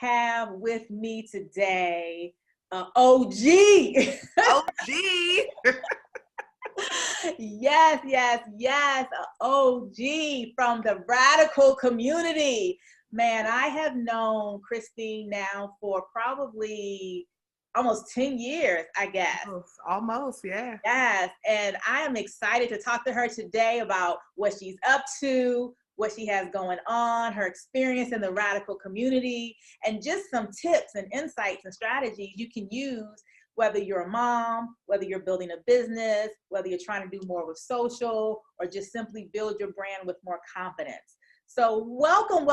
have with me today OG. OG. Yes, OG from the radical community. Man, I have known Christine now for probably almost 10 years, I guess. Almost, yeah. Yes, and I am excited to talk to her today about what she's up to, what she has going on, her experience in the radical community, and just some tips and insights and strategies you can use whether you're a mom, whether you're building a business, whether you're trying to do more with social, or just simply build your brand with more confidence. So welcome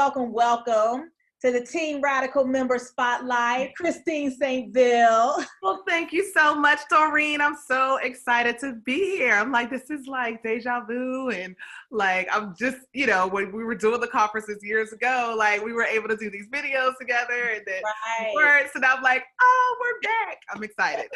to the Teen Radical Member Spotlight, Christine St. Ville. Well, thank you so much, Doreen. I'm so excited to be here. I'm like, this is like deja vu. And like, I'm just, when we were doing the conferences years ago, like we were able to do these videos together and then words. And I'm like, oh, we're back. I'm excited.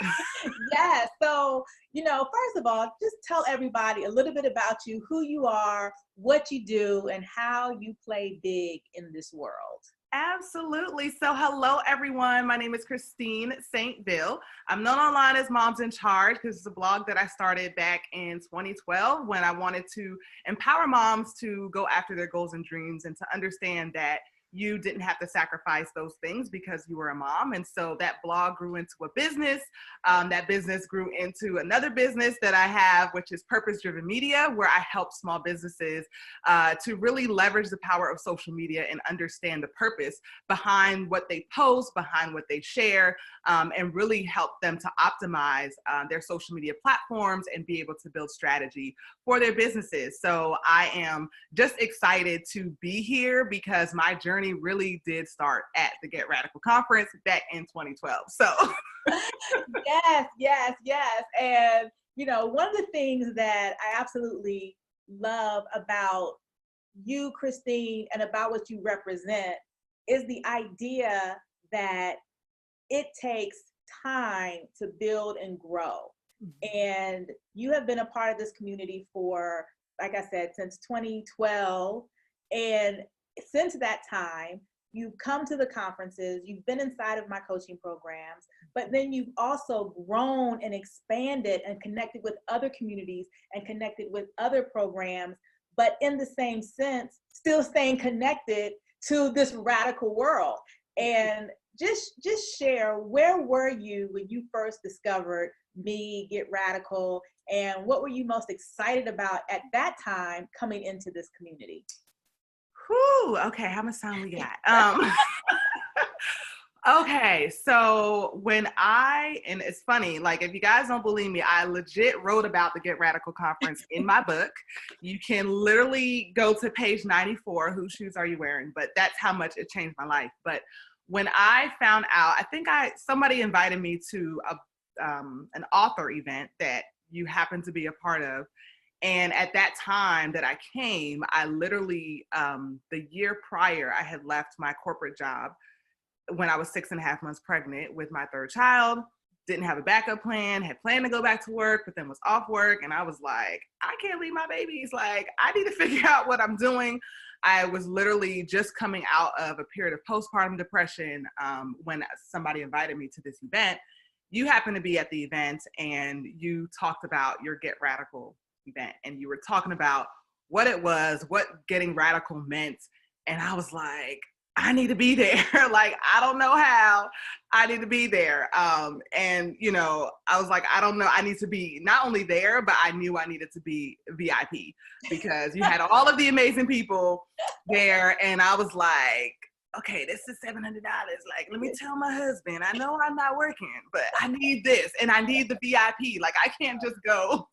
Yeah. So, first of all, just tell everybody a little bit about you, who you are, what you do, and how you play big in this world. Absolutely. So hello, everyone. My name is Christine St. Ville. I'm known online as Moms in Charge because it's a blog that I started back in 2012 when I wanted to empower moms to go after their goals and dreams and to understand that you didn't have to sacrifice those things because you were a mom. And so that blog grew into a business. That business grew into another business that I have, which is Purpose Driven Media, where I help small businesses to really leverage the power of social media and understand the purpose behind what they post, behind what they share, and really help them to optimize their social media platforms and be able to build strategy for their businesses. So I am just excited to be here because my journey really did start at the Get Radical conference back in 2012. So yes. And one of the things that I absolutely love about you, Christine, and about what you represent is the idea that it takes time to build and grow. And you have been a part of this community for, like I said, since 2012. And since that time, you've come to the conferences, you've been inside of my coaching programs, but then you've also grown and expanded and connected with other communities and connected with other programs, but in the same sense, still staying connected to this radical world. And just share, where were you when you first discovered me, Get Radical, and what were you most excited about at that time coming into this community? Whew, okay, how much time we got? Okay, so and it's funny, like if you guys don't believe me, I legit wrote about the Get Radical conference in my book. You can literally go to page 94, whose shoes are you wearing? But that's how much it changed my life. But when I found out, I think somebody invited me to an author event that you happen to be a part of. And at that time that I came, I literally, the year prior, I had left my corporate job when I was 6.5 months pregnant with my third child, didn't have a backup plan, had planned to go back to work, but then was off work. And I was like, I can't leave my babies. Like, I need to figure out what I'm doing. I was literally just coming out of a period of postpartum depression when somebody invited me to this event. You happened to be at the event and you talked about your Get Radical event, and you were talking about what it was, what getting radical meant. And I was like, I need to be there. Like, I don't know how. I need to be there. And I was like, I don't know. I need to be not only there, but I knew I needed to be VIP because you had all of the amazing people there. And I was like, okay, this is $700. Like, let me tell my husband, I know I'm not working, but I need this and I need the VIP. Like, I can't just go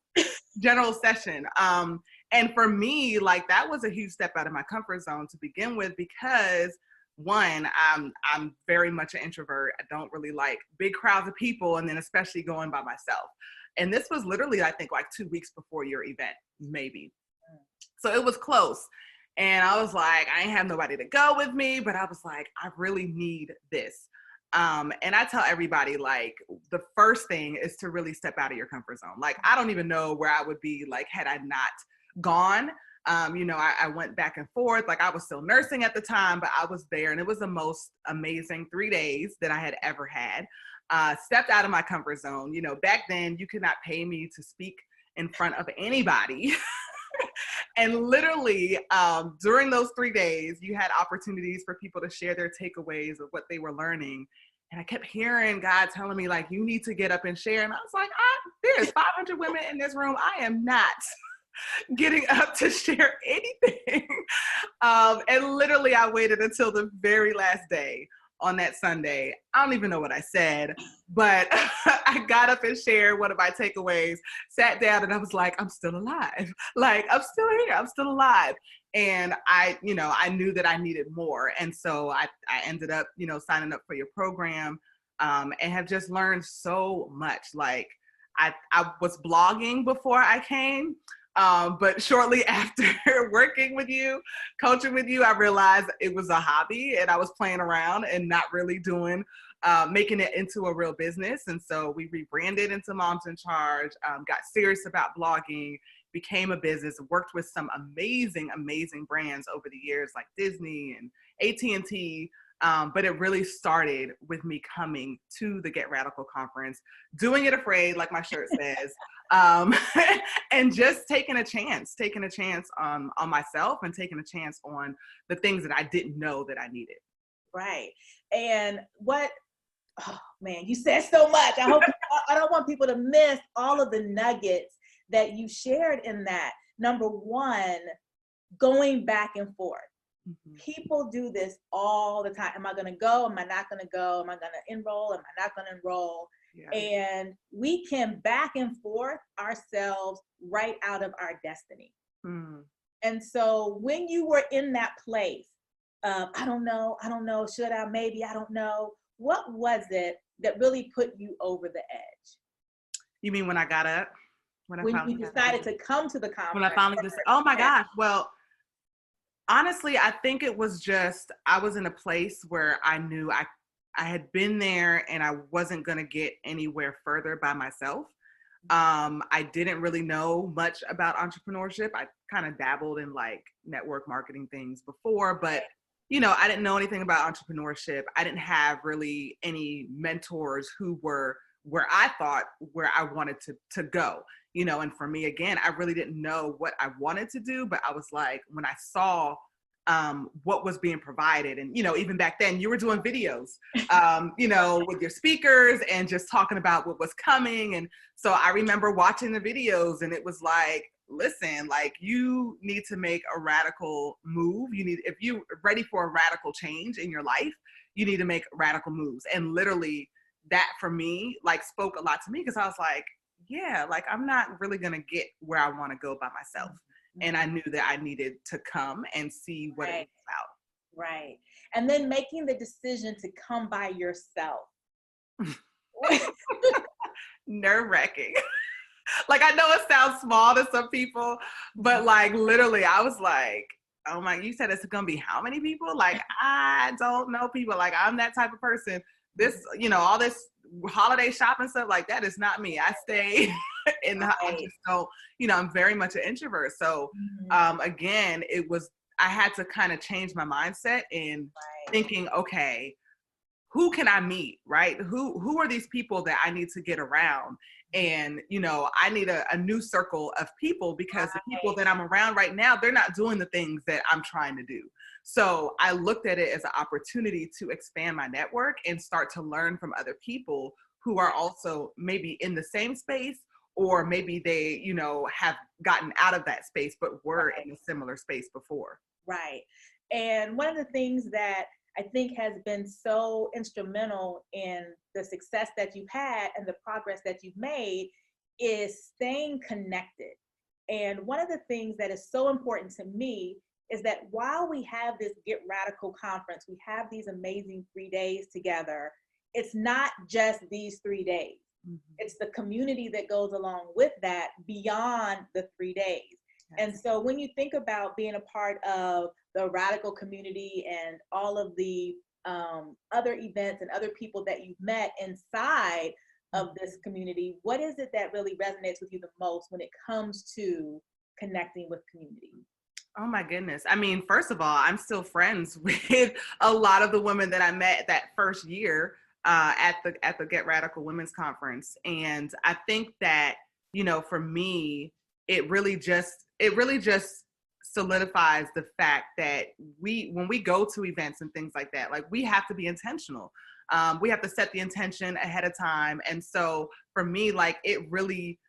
general session. And for me, like, that was a huge step out of my comfort zone to begin with, because one, I'm very much an introvert. I don't really like big crowds of people, and then especially going by myself. And this was literally, I think, like 2 weeks before your event, maybe. So it was close. And I was like, I ain't have nobody to go with me, but I was like, I really need this. And I tell everybody, like, the first thing is to really step out of your comfort zone. Like, I don't even know where I would be, like, had I not gone. I went back and forth. Like, I was still nursing at the time, but I was there, and it was the most amazing 3 days that I had ever had. Stepped out of my comfort zone. Back then you could not pay me to speak in front of anybody. And literally, during those 3 days, you had opportunities for people to share their takeaways of what they were learning. And I kept hearing God telling me, like, you need to get up and share. And I was like, there's 500 women in this room. I am not getting up to share anything. And literally, I waited until the very last day on that Sunday. I don't even know what I said, but I got up and shared one of my takeaways, sat down, and I was like, I'm still alive. Like, I'm still here. I'm still alive. And I knew that I needed more. And so I ended up, signing up for your program, and have just learned so much. Like, I was blogging before I came. But shortly after working with you, coaching with you, I realized it was a hobby and I was playing around and not really making it into a real business. And so we rebranded into Moms in Charge, got serious about blogging, became a business, worked with some amazing, amazing brands over the years like Disney and AT&T. But it really started with me coming to the Get Radical conference, doing it afraid, like my shirt says, and just taking a chance on myself and taking a chance on the things that I didn't know that I needed. Right. And oh man, you said so much. I don't want people to miss all of the nuggets that you shared in that. Number one, going back and forth. Mm-hmm. People do this all the time. Am I going to go? Am I not going to go? Am I going to enroll? Am I not going to enroll? Yeah. And we can back and forth ourselves right out of our destiny. Mm. And so when you were in that place, I don't know, should I, maybe, I don't know. What was it that really put you over the edge? You mean when I got up? When you decided to come to the conference? When I finally decided, oh my gosh, well, honestly, I think it was just, I was in a place where I knew I had been there and I wasn't going to get anywhere further by myself. I didn't really know much about entrepreneurship. I kind of dabbled in like network marketing things before, but I didn't know anything about entrepreneurship. I didn't have really any mentors who were where I thought where I wanted to go. And for me, again, I really didn't know what I wanted to do, but I was like, when I saw what was being provided, and, even back then you were doing videos, with your speakers and just talking about what was coming. And so I remember watching the videos and it was like, listen, like, you need to make a radical move. If you're ready for a radical change in your life, you need to make radical moves. And literally that for me, like, spoke a lot to me, because I was like, yeah, like, I'm not really going to get where I want to go by myself. Mm-hmm. And I knew that I needed to come and see what it was about. Right. And then making the decision to come by yourself. Nerve-wracking. Like, I know it sounds small to some people, but like, literally, I was like, oh my, you said it's going to be how many people? Like, I don't know people. Like, I'm that type of person. This, all this holiday shopping stuff, like, that is not me. I stay in the house. I just don't, I'm very much an introvert. So, again, I had to kind of change my mindset in thinking, okay, who can I meet, right? Who are these people that I need to get around? And, I need a new circle of people, because the people that I'm around right now, they're not doing the things that I'm trying to do. So I looked at it as an opportunity to expand my network and start to learn from other people who are also maybe in the same space, or maybe they, have gotten out of that space, but were in a similar space before. Right. And one of the things that I think has been so instrumental in the success that you've had and the progress that you've made is staying connected. And one of the things that is so important to me is that while we have this Get Radical conference, we have these amazing 3 days together, it's not just these 3 days. Mm-hmm. It's the community that goes along with that beyond the 3 days. Yes. And so when you think about being a part of the Radical community and all of the other events and other people that you've met inside of this community, what is it that really resonates with you the most when it comes to connecting with community? Oh my goodness. I mean, first of all, I'm still friends with a lot of the women that I met that first year at the Get Radical Women's Conference. And I think that, you know, for me, it really just solidifies the fact that when we go to events and things like that, like we have to be intentional. We have to set the intention ahead of time. And so for me, like it really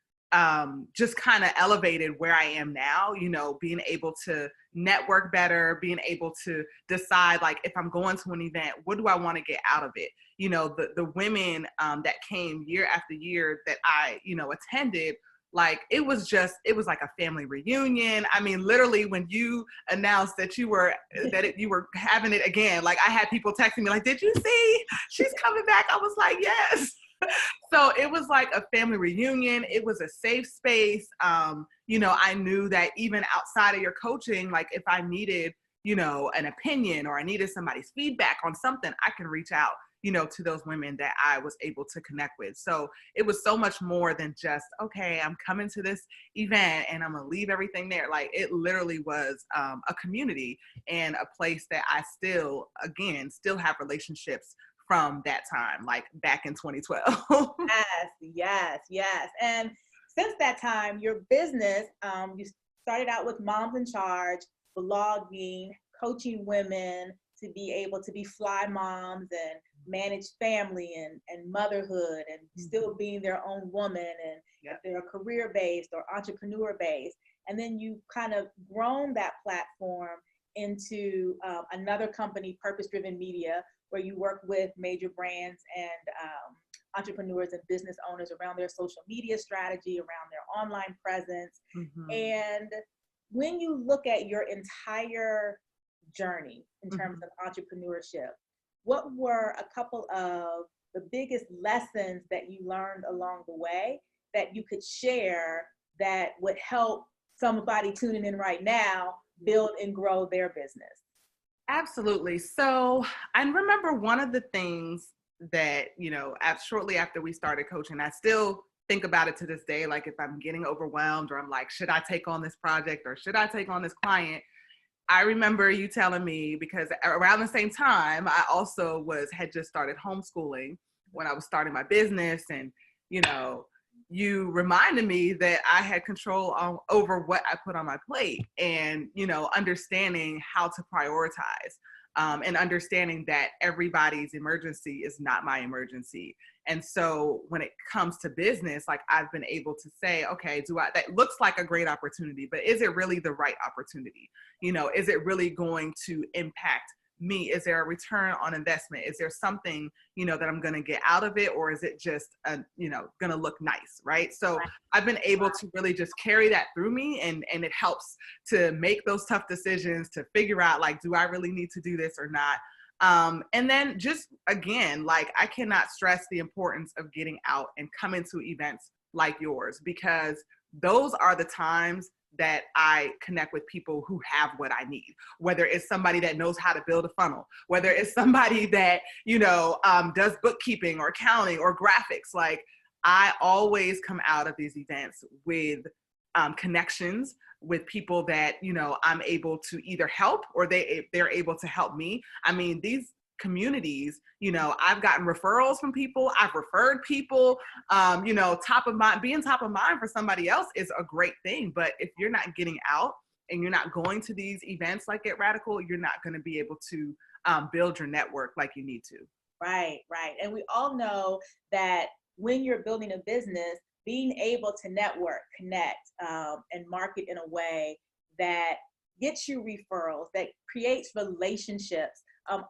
just kind of elevated where I am now, you know, being able to network better, being able to decide like if I'm going to an event, what do I want to get out of it? You know, the women that came year after year that I, you know, attended, like it was like a family reunion. I mean, literally when you announced that you were having it again, like I had people texting me like, did you see she's coming back? I was like, yes. So it was like a family reunion. It was a safe space. You know, I knew that even outside of your coaching, like if I needed, you know, an opinion or I needed somebody's feedback on something, I can reach out, you know, to those women that I was able to connect with. So it was so much more than just, okay, I'm coming to this event and I'm gonna leave everything there. Like it literally was a community and a place that I still have relationships from that time, like back in 2012. Yes, yes, yes. And since that time, your business, you started out with Moms in Charge, blogging, coaching women to be able to be fly moms and manage family and motherhood and still being their own woman and if Yep. they're career based or entrepreneur based. And then you kind of grown that platform into another company, Purpose Driven Media, where you work with major brands and entrepreneurs and business owners around their social media strategy, around their online presence. Mm-hmm. And when you look at your entire journey in terms of entrepreneurship, what were a couple of the biggest lessons that you learned along the way that you could share that would help somebody tuning in right now build and grow their business? Absolutely. So I remember one of the things that, you know, shortly after we started coaching, I still think about it to this day. Like if I'm getting overwhelmed or I'm like, should I take on this project or should I take on this client? I remember you telling me, because around the same time, I also had just started homeschooling when I was starting my business. And, you know, you reminded me that I had control over what I put on my plate and, you know, understanding how to prioritize and understanding that everybody's emergency is not my emergency. And so when it comes to business, like I've been able to say, okay, that looks like a great opportunity, but is it really the right opportunity? You know, is it really going to impact me? Is there a return on investment? Is there something, you know, that I'm going to get out of it? Or is it just, you know, going to look nice, right? So I've been able to really just carry that through me, and it helps to make those tough decisions to figure out, like, do I really need to do this or not? And then just, again, like I cannot stress the importance of getting out and coming to events like yours, because those are the times that I connect with people who have what I need, whether it's somebody that knows how to build a funnel, whether it's somebody that, you know, does bookkeeping or accounting or graphics. Like I always come out of these events with connections with people that, you know, I'm able to either help or they're able to help me. I mean, these communities, you know, I've gotten referrals from people, I've referred people, you know, being top of mind for somebody else is a great thing. But if you're not getting out and you're not going to these events like Get Radical, you're not going to be able to build your network like you need to. Right, right. And we all know that when you're building a business, being able to network, connect, and market in a way that gets you referrals, that creates relationships,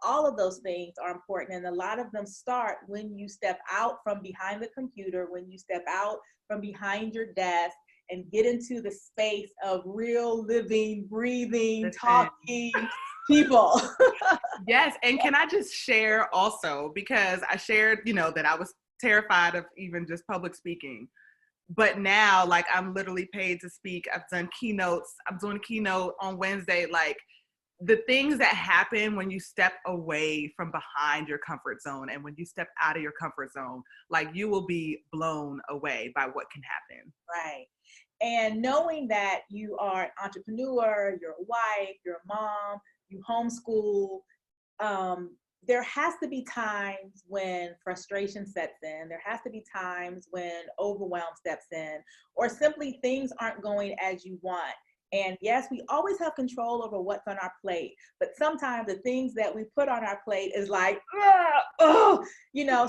all of those things are important. And a lot of them start when you step out from behind the computer, when you step out from behind your desk and get into the space of real, living, breathing, talking people. Yes. And can I just share also, because I shared, you know, that I was terrified of even just public speaking. But now, like, I'm literally paid to speak. I've done keynotes. I'm doing a keynote on Wednesday. Like, the things that happen when you step away from behind your comfort zone and when you step out of your comfort zone, like, you will be blown away by what can happen. Right. And knowing that you are an entrepreneur, you're a wife, you're a mom, you homeschool, there has to be times when frustration sets in. There has to be times when overwhelm steps in, or simply things aren't going as you want. And yes, we always have control over what's on our plate, but sometimes the things that we put on our plate is like, oh,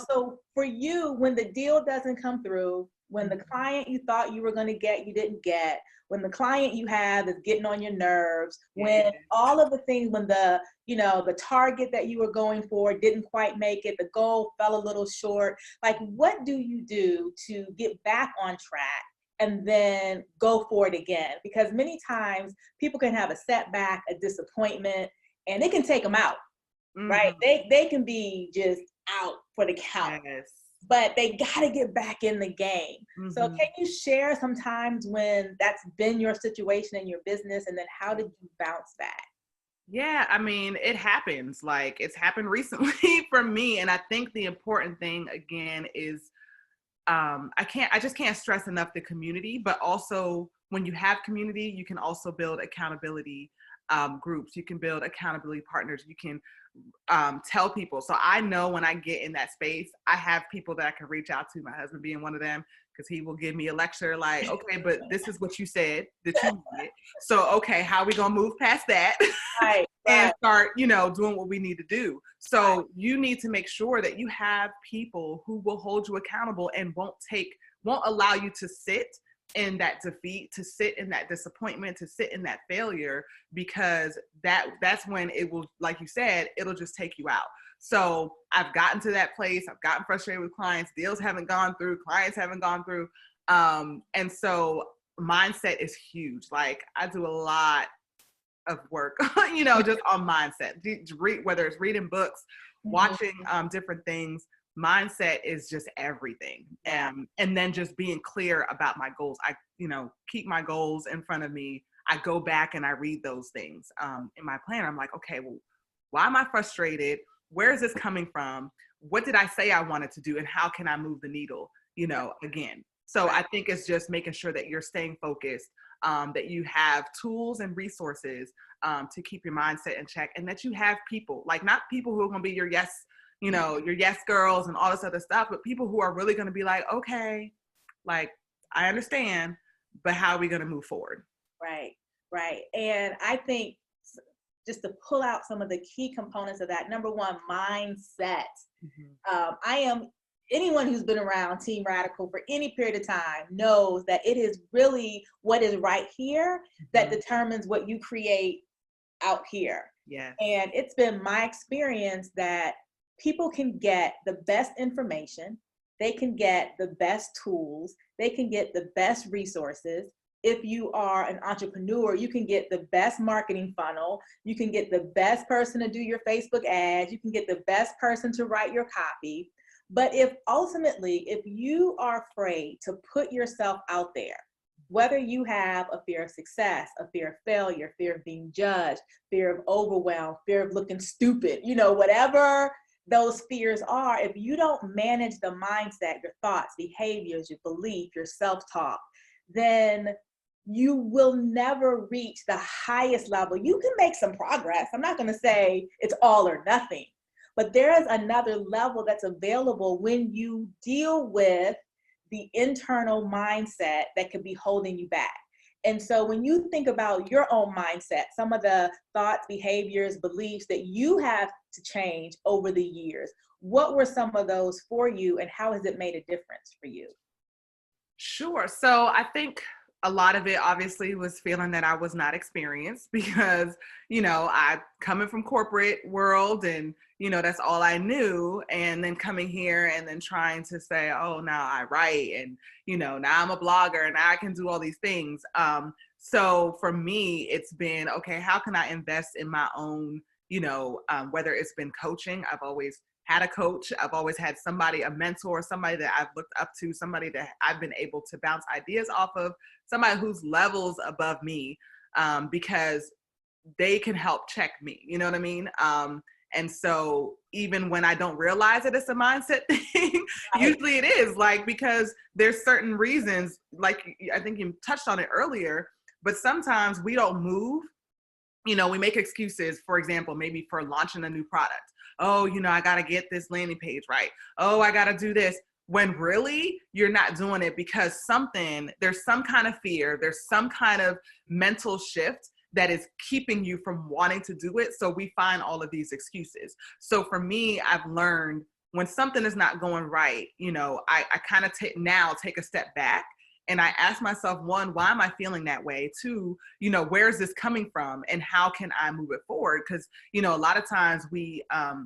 so for you, when the deal doesn't come through, when the client you thought you were going to get, you didn't get, when the client you have is getting on your nerves, when all of the things, when the target that you were going for didn't quite make it, the goal fell a little short, like what do you do to get back on track and then go for it again? Because many times people can have a setback, a disappointment, and it can take them out, right? They can be just out for the count. Yes. But they got to get back in the game. So can you share some times when that's been your situation in your business, and then how did you bounce back? Yeah, I mean, it happens. Like, it's happened recently for me. And I think the important thing, again, is I just can't stress enough the community, but also when you have community, you can also build accountability groups. You can build accountability partners. You can tell people. So I know when I get in that space, I have people that I can reach out to, my husband being one of them, because he will give me a lecture like, okay, but this is what you said that you wanted. So, okay, how are we going to move past that? Right, and start, doing what we need to do. So you need to make sure that you have people who will hold you accountable and won't allow you to sit in that defeat, to sit in that disappointment, to sit in that failure, because that's when it will, like you said, it'll just take you out. So I've gotten to that place. I've gotten frustrated with clients. Deals haven't gone through. Clients haven't gone through. And so mindset is huge. Like, I do a lot of work, just on mindset, whether it's reading books, watching different things. Mindset is just everything. And then just being clear about my goals. I, keep my goals in front of me. I go back and I read those things in my plan. I'm like, okay, well, why am I frustrated? Where is this coming from? What did I say I wanted to do? And how can I move the needle, again? So I think it's just making sure that you're staying focused, that you have tools and resources to keep your mindset in check, and that you have people, like, not people who are going to be your yes, your yes girls and all this other stuff, but people who are really going to be like, okay, like, I understand, but how are we going to move forward? Right. And I think just to pull out some of the key components of that, number one, mindset. Anyone who's been around Team Radical for any period of time knows that it is really what is right here that determines what you create out here. Yeah. And it's been my experience that people can get the best information, they can get the best tools, they can get the best resources. If you are an entrepreneur, you can get the best marketing funnel, you can get the best person to do your Facebook ads, you can get the best person to write your copy. But if you are afraid to put yourself out there, whether you have a fear of success, a fear of failure, fear of being judged, fear of overwhelm, fear of looking stupid, whatever those fears are, if you don't manage the mindset, your thoughts, behaviors, your belief, your self-talk, then you will never reach the highest level. You can make some progress. I'm not going to say it's all or nothing, but there is another level that's available when you deal with the internal mindset that could be holding you back. And so when you think about your own mindset, some of the thoughts, behaviors, beliefs that you have to change over the years, what were some of those for you, and how has it made a difference for you? Sure. So I think a lot of it obviously was feeling that I was not experienced, because, I coming from corporate world, and, that's all I knew. And then coming here and then trying to say, oh, now I write, and, now I'm a blogger and I can do all these things. So for me, it's been, okay, how can I invest in my own, whether it's been coaching. I've always had a coach. I've always had somebody, a mentor, somebody that I've looked up to, somebody that I've been able to bounce ideas off of, somebody who's levels above me, because they can help check me, you know what I mean? And so even when I don't realize it, it's a mindset thing. Usually it is, like, because there's certain reasons, like I think you touched on it earlier, but sometimes we don't move. We make excuses, for example, maybe for launching a new product. Oh, I got to get this landing page right. Oh, I got to do this. When really you're not doing it because there's some kind of fear, there's some kind of mental shift that is keeping you from wanting to do it. So we find all of these excuses. So for me, I've learned when something is not going right, I kind of take a step back and I ask myself, one, why am I feeling that way? Two, where is this coming from and how can I move it forward? Because, a lot of times we,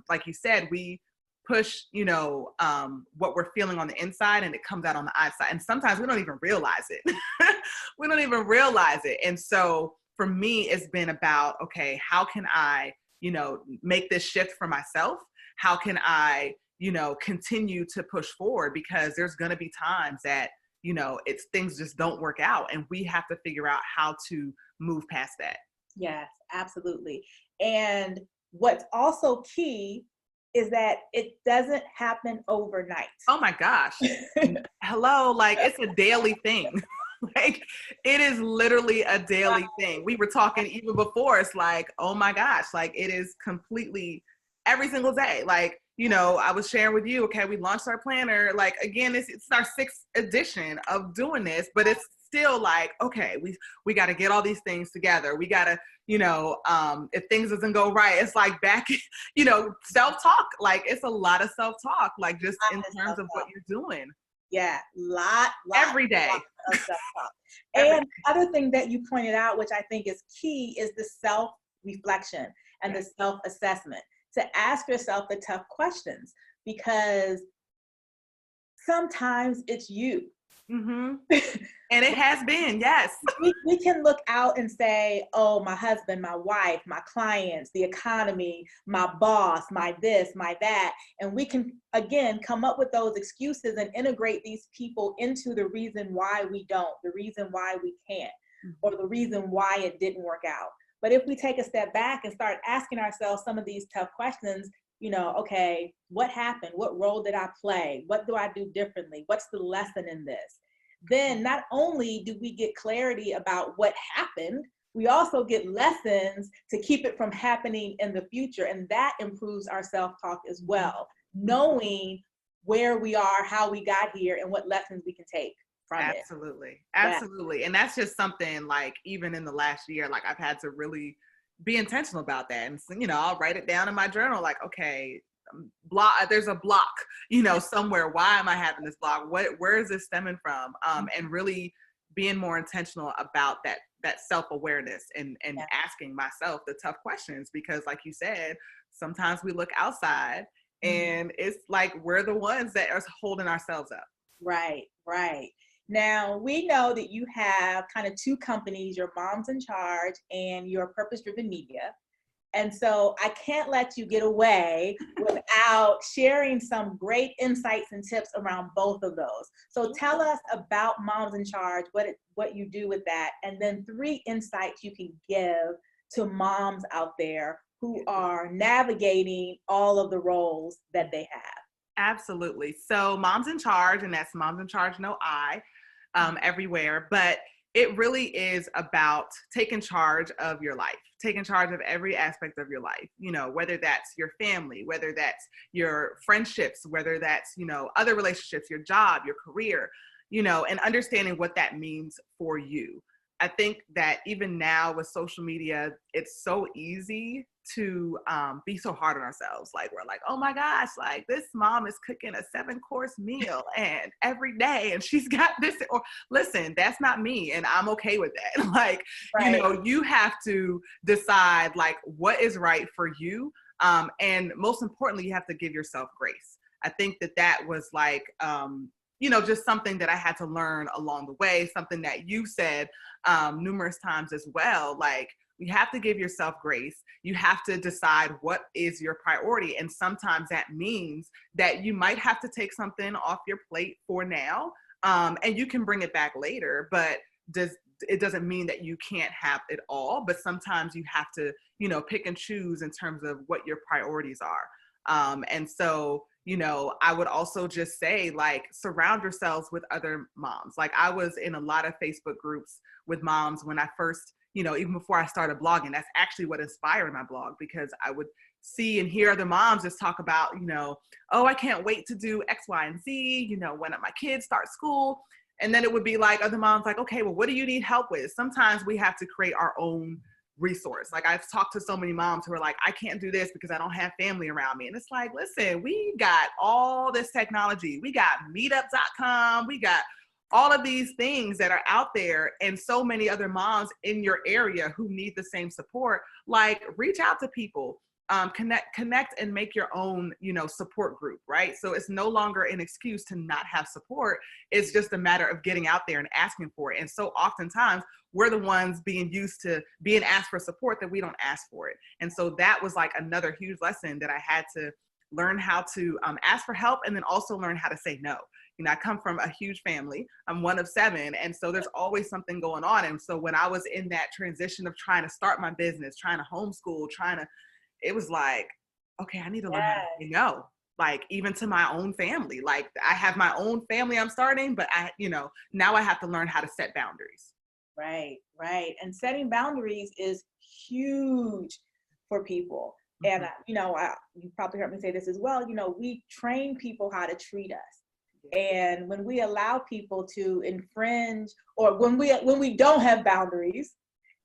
like you said, we push, what we're feeling on the inside and it comes out on the outside. And sometimes we don't even realize it. We don't even realize it. And so for me, it's been about, okay, how can I, make this shift for myself? How can I, continue to push forward? Because there's going to be times that, things just don't work out and we have to figure out how to move past that. Yes, absolutely. And what's also key is that it doesn't happen overnight. Oh my gosh. Hello, like it's a daily thing. Like it is literally a daily thing. We were talking even before, it's like, oh my gosh, like it is completely every single day. Like, I was sharing with you, okay, we launched our planner. Like, again, it's our 6th edition of doing this, but it's still like, okay, we got to get all these things together. We got to, if things doesn't go right, it's like back, self-talk. Like it's a lot of self-talk, like just in terms of what you're doing. Yeah, lot every day. Lot of self-talk. And other thing that you pointed out, which I think is key, is the self-reflection and the self-assessment. To ask yourself the tough questions, because sometimes it's you. Mm-hmm. And it has been, yes. We can look out and say, oh, my husband, my wife, my clients, the economy, my boss, my this, my that. And we can, again, come up with those excuses and integrate these people into the reason why we don't, the reason why we can't, or the reason why it didn't work out. But if we take a step back and start asking ourselves some of these tough questions, okay, what happened? What role did I play? What do I do differently? What's the lesson in this? Then not only do we get clarity about what happened, we also get lessons to keep it from happening in the future. And that improves our self-talk as well, knowing where we are, how we got here, and what lessons we can take. Absolutely. Absolutely. And that's just something like even in the last year, like I've had to really be intentional about that. And, I'll write it down in my journal, like, okay, there's a block, somewhere. Why am I having this block? Where is this stemming from? And really being more intentional about that self-awareness and asking myself the tough questions, because like you said, sometimes we look outside and it's like, we're the ones that are holding ourselves up. Right. Now, we know that you have kind of 2 companies, your Moms in Charge and your Purpose Driven Media. And so I can't let you get away without sharing some great insights and tips around both of those. So tell us about Moms in Charge, what you do with that, and then 3 insights you can give to moms out there who are navigating all of the roles that they have. Absolutely. So Moms in Charge, and that's Moms in Charge, no I, everywhere. But it really is about taking charge of your life, taking charge of every aspect of your life, whether that's your family, whether that's your friendships, whether that's, other relationships, your job, your career, and understanding what that means for you. I think that even now with social media, it's so easy to be so hard on ourselves. Like we're like, oh my gosh, like this mom is cooking a 7-course meal and every day, and she's got this. Or listen, that's not me, and I'm okay with that. Like, you have to decide like what is right for you, and most importantly, you have to give yourself grace. I think that was like, just something that I had to learn along the way, something that you said numerous times as well. Like, you have to give yourself grace. You have to decide what is your priority. And sometimes that means that you might have to take something off your plate for now, and you can bring it back later. But it doesn't mean that you can't have it all, but sometimes you have to, you know, pick and choose in terms of what your priorities are. And so, you know, I would also just say, like, surround yourselves with other moms. Like, I was in a lot of Facebook groups with moms when I first, you know, even before I started blogging. That's actually what inspired my blog, because I would see and hear other moms just talk about, you know, oh, I can't wait to do X, Y, and Z, you know, when my kids start school. And then it would be like other moms like, okay, well, what do you need help with? Sometimes we have to create our own resource. Like, I've talked to so many moms who are like, I can't do this because I don't have family around me. And it's like, listen, we got all this technology. We got meetup.com. We got all of these things that are out there, and so many other moms in your area who need the same support. Like, reach out to people. Connect and make your own, you know, support group, right? So it's no longer an excuse to not have support. It's just a matter of getting out there and asking for it. And so oftentimes we're the ones being used to being asked for support that we don't ask for it. And so that was like another huge lesson that I had to learn how to ask for help, and then also learn how to say no. You know, I come from a huge family. I'm one of 7. And so there's always something going on. And so when I was in that transition of trying to start my business, trying to homeschool, it was like, okay, I need to learn how to say no, like, even to my own family. Like, I have my own family I'm starting, but you know, now I have to learn how to set boundaries. Right, right. And setting boundaries is huge for people. Mm-hmm. And, you know, you probably heard me say this as well, you know, we train people how to treat us. And when we allow people to infringe, or when we don't have boundaries,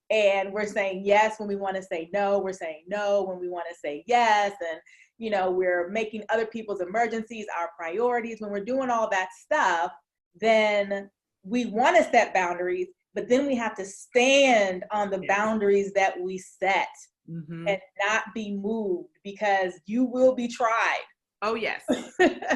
and we're saying yes when we want to say no, we're saying no when we want to say yes, and, you know, we're making other people's emergencies our priorities, when we're doing all that stuff, then we want to set boundaries, but then we have to stand on the boundaries that we set, and not be moved, because you will be tried. Oh, yes.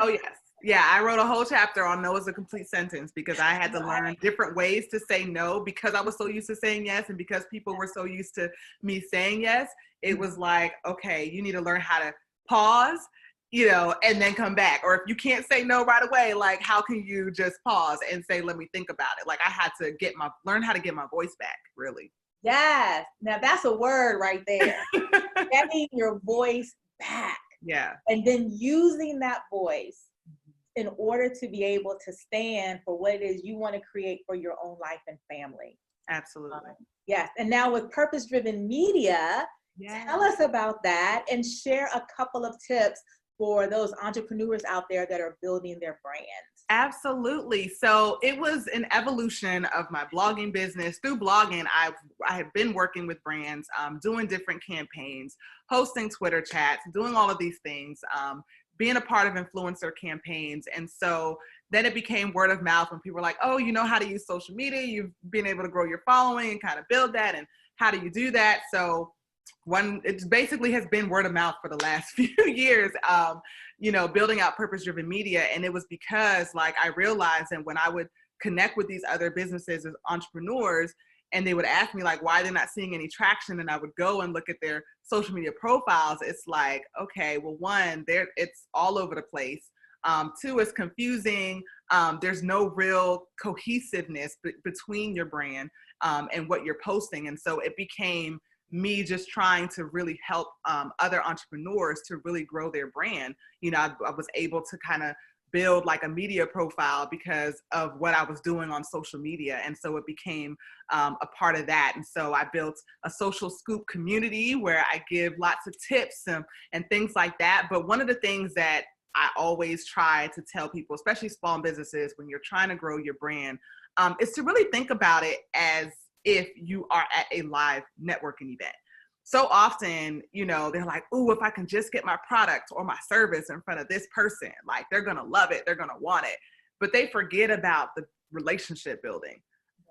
Oh, yes. Yeah, I wrote a whole chapter on no is a complete sentence, because I had to learn different ways to say no, because I was so used to saying yes, and because people were so used to me saying yes. It was like, okay, you need to learn how to pause, you know, and then come back. Or if you can't say no right away, like, how can you just pause and say, let me think about it? Like, I had to learn how to get my voice back, really. Yes. Now that's a word right there. Getting your voice back. Yeah. And then using that voice in order to be able to stand for what it is you want to create for your own life and family. Absolutely. Yes. And now with Purpose Driven Media, tell us about that and share a couple of tips for those entrepreneurs out there that are building their brands. Absolutely. So it was an evolution of my blogging business. Through blogging, I have been working with brands, doing different campaigns, hosting Twitter chats, doing all of these things, being a part of influencer campaigns. And so then it became word of mouth when people were like, oh, you know how to use social media. You've been able to grow your following and kind of build that. And how do you do that? So it basically has been word of mouth for the last few years, you know, building out Purpose Driven Media. And it was because, like, I realized that when I would connect with these other businesses as entrepreneurs, and they would ask me, like, why they're not seeing any traction, and I would go and look at their social media profiles, it's like, okay, well, one, it's all over the place. 2, it's confusing. There's no real cohesiveness between your brand and what you're posting. And so it became me just trying to really help other entrepreneurs to really grow their brand. You know, I was able to kind of build like a media profile because of what I was doing on social media. And so it became a part of that. And so I built a social scoop community where I give lots of tips and things like that. But one of the things that I always try to tell people, especially small businesses, when you're trying to grow your brand, is to really think about it as if you are at a live networking event. So often, you know, they're like, ooh, if I can just get my product or my service in front of this person, like, they're going to love it. They're going to want it. But they forget about the relationship building.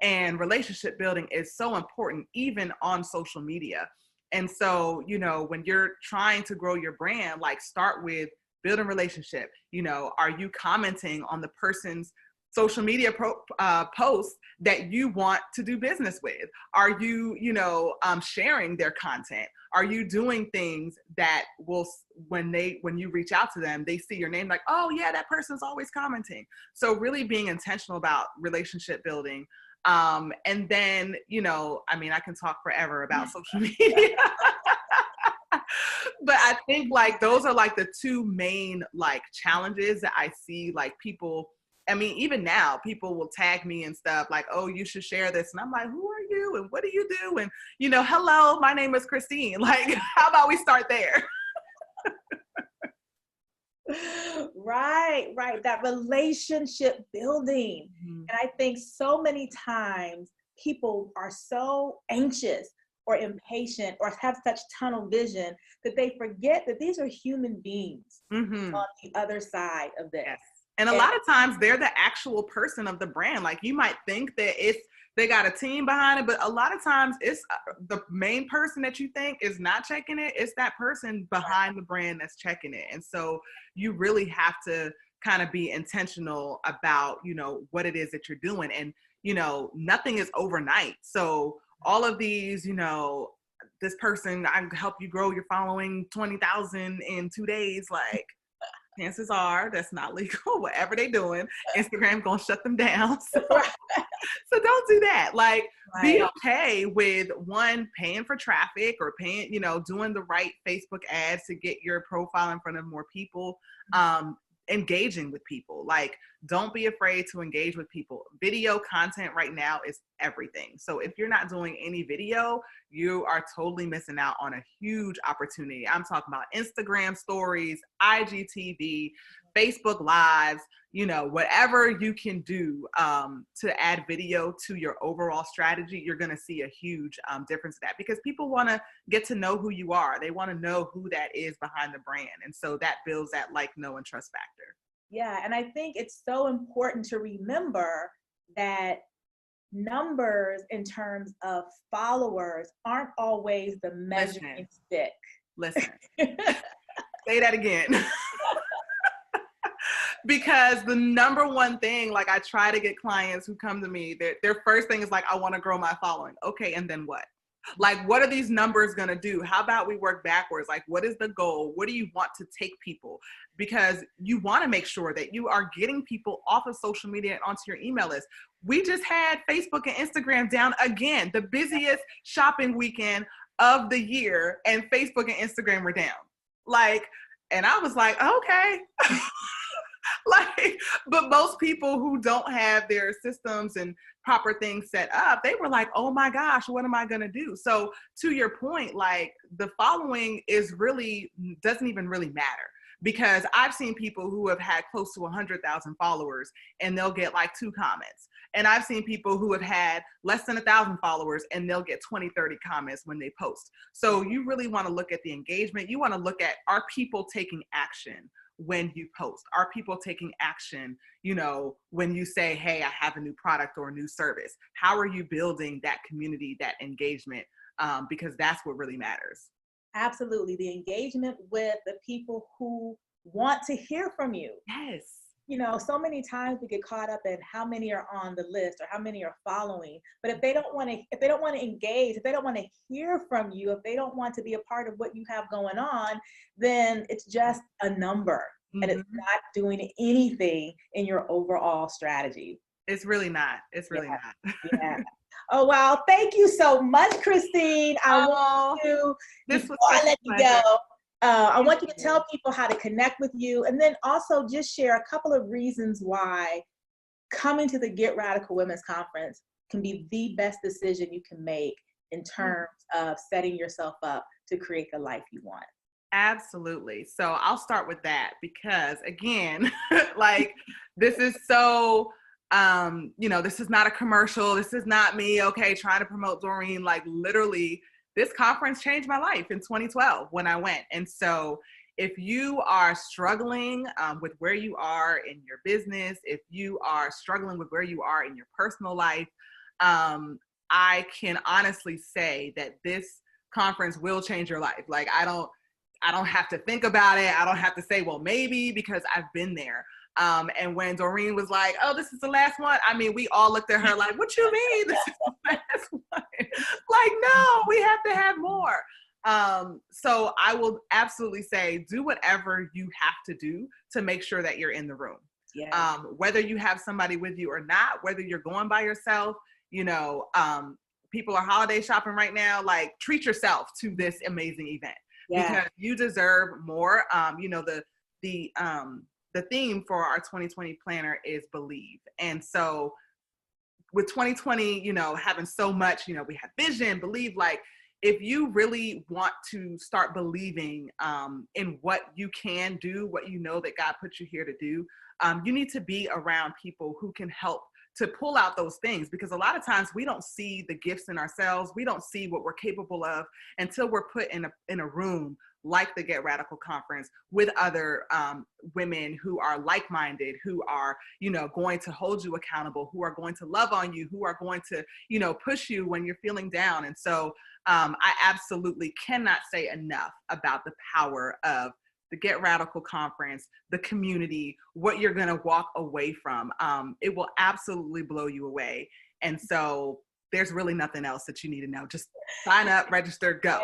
And relationship building is so important, even on social media. And so, you know, when you're trying to grow your brand, like, start with building relationship. You know, are you commenting on the person's social media posts that you want to do business with? Are you, you know, sharing their content? Are you doing things that will, when you reach out to them, they see your name, like, oh yeah, that person's always commenting. So really being intentional about relationship building. And then, you know, I mean, I can talk forever about social media. But I think like those are like the two main like challenges that I see like people, I mean, even now people will tag me and stuff like, oh, you should share this. And I'm like, who are you? And what do you do? And, you know, hello, my name is Christine. Like, how about we start there? Right, right. That relationship building. Mhm. And I think so many times people are so anxious or impatient or have such tunnel vision that they forget that these are human beings Mhm. on the other side of this. Yes. And a And lot of times they're the actual person of the brand. Like you might think that they got a team behind it, but a lot of times it's the main person that you think is not checking it. It's that person behind the brand that's checking it. And so you really have to kind of be intentional about, you know, what it is that you're doing. And, you know, nothing is overnight. So all of these, you know, this person, I can help you grow your following 20,000 in 2 days. Like, chances are that's not legal. Whatever they're doing, Instagram gonna shut them down. So don't do that. Like, be right, okay with one, paying for traffic or paying, you know, doing the right Facebook ads to get your profile in front of more people. Engaging with people. Like, don't be afraid to engage with people. Video content right now is everything. So if you're not doing any video, you are totally missing out on a huge opportunity. I'm talking about Instagram stories, IGTV, Facebook lives, you know, whatever you can do to add video to your overall strategy, you're going to see a huge difference in that, because people want to get to know who you are. They want to know who that is behind the brand. And so that builds that like, know, and trust factor. yeah. And I think it's so important to remember that numbers in terms of followers aren't always the measuring stick. Listen, say that again. Because the number one thing, like I try to get clients who come to me, their first thing is like, I want to grow my following. Okay, and then what? Like, what are these numbers going to do? How about we work backwards? Like, what is the goal? What do you want to take people? Because you want to make sure that you are getting people off of social media and onto your email list. We just had Facebook and Instagram down again, the busiest shopping weekend of the year, and Facebook and Instagram were down. Like, and I was like, okay. Like, but most people who don't have their systems and proper things set up, they were like, oh my gosh, what am I going to do? So to your point, like the following is really, doesn't even really matter, because I've seen people who have had close to 100,000 followers and they'll get like 2 comments. And I've seen people who have had less than 1,000 followers and they'll get 20, 30 comments when they post. So you really want to look at the engagement. You want to look at, are people taking action when you post? Are people taking action, you know, when you say, hey, I have a new product or a new service? How are you building that community, that engagement? Because that's what really matters. Absolutely. The engagement with the people who want to hear from you. Yes. You know, so many times we get caught up in how many are on the list or how many are following. But if they don't want to engage, if they don't want to hear from you, if they don't want to be a part of what you have going on, then it's just a number. And it's not doing anything in your overall strategy. It's really not. It's really not. Yeah. Oh, wow. Thank you so much, Christine. I want to, before I let you go, I want you to tell people how to connect with you, and then also just share a couple of reasons why coming to the Get Radical Women's Conference can be the best decision you can make in terms of setting yourself up to create the life you want. Absolutely. So I'll start with that because, again, like this is so, you know, this is not a commercial. This is not me, okay, trying to promote Doreen. Like literally, this conference changed my life in 2012 when I went. And so if you are struggling with where you are in your business, if you are struggling with where you are in your personal life, I can honestly say that this conference will change your life. Like I don't have to think about it. I don't have to say, well, maybe, because I've been there. And when Doreen was like, oh, this is the last one, I mean, we all looked at her like, what you mean this is the last one? Like, no, we have to have more. So I will absolutely say, do whatever you have to do to make sure that you're in the room. Yeah. Whether you have somebody with you or not, whether you're going by yourself, people are holiday shopping right now. Like, treat yourself to this amazing event because you deserve more. The theme for our 2020 planner is believe. And so with 2020, having so much, we have vision, believe, like, if you really want to start believing in what you can do, what that God put you here to do, you need to be around people who can help to pull out those things, because a lot of times we don't see the gifts in ourselves. We don't see what we're capable of until we're put in a room like the Get Radical Conference with other women who are like-minded, who are, going to hold you accountable, who are going to love on you, who are going to, push you when you're feeling down. And so I absolutely cannot say enough about the power of the Get Radical Conference, the community, what you're going to walk away from. It will absolutely blow you away. And so there's really nothing else that you need to know. Just sign up, register, go.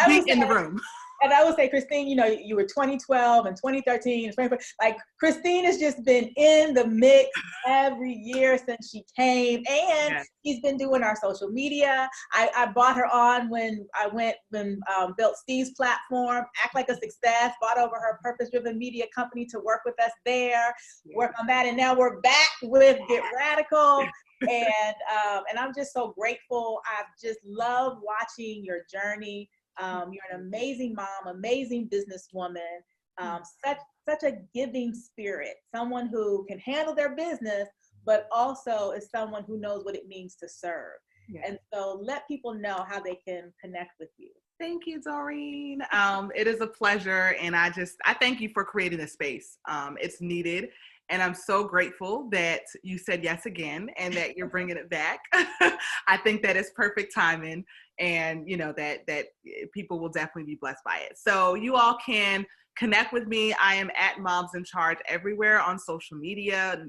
Be in the room. And I would say, Christine, you were 2012 and 2013 and 2014. Like, Christine has just been in the mix every year since she came, and she's been doing our social media. I brought her on when I built Steve's platform, Act Like a Success, brought over her purpose-driven media company to work with us there, work on that, and now we're back with Get Radical. And I'm just so grateful. I've just loved watching your journey. You're an amazing mom, amazing businesswoman, such a giving spirit, someone who can handle their business, but also is someone who knows what it means to serve. And so let people know how they can connect with you. Thank you, Doreen. It is a pleasure. And I thank you for creating a space. It's needed. And I'm so grateful that you said yes again and that you're bringing it back. I think that is perfect timing, and that people will definitely be blessed by it. So you all can connect with me. I am at Moms in Charge everywhere on social media.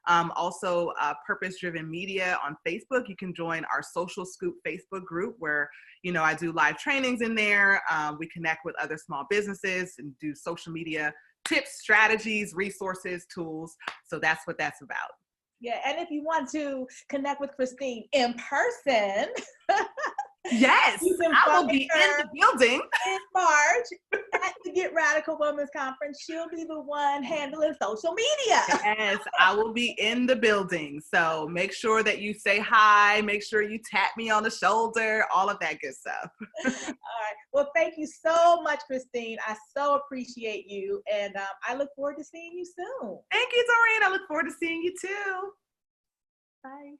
Also Purpose Driven Media on Facebook. You can join our Social Scoop Facebook group where I do live trainings in there. We connect with other small businesses and do social media tips, strategies, resources, tools. So that's what that's about. Yeah, and if you want to connect with Christine in person, yes, I will be in the building in March at the Get Radical Women's Conference. She'll be the one handling social media. Yes, I will be in the building. So make sure that you say hi, make sure you tap me on the shoulder, all of that good stuff. All right. Well, thank you so much, Christine. I so appreciate you. And I look forward to seeing you soon. Thank you, Doreen. I look forward to seeing you too. Bye.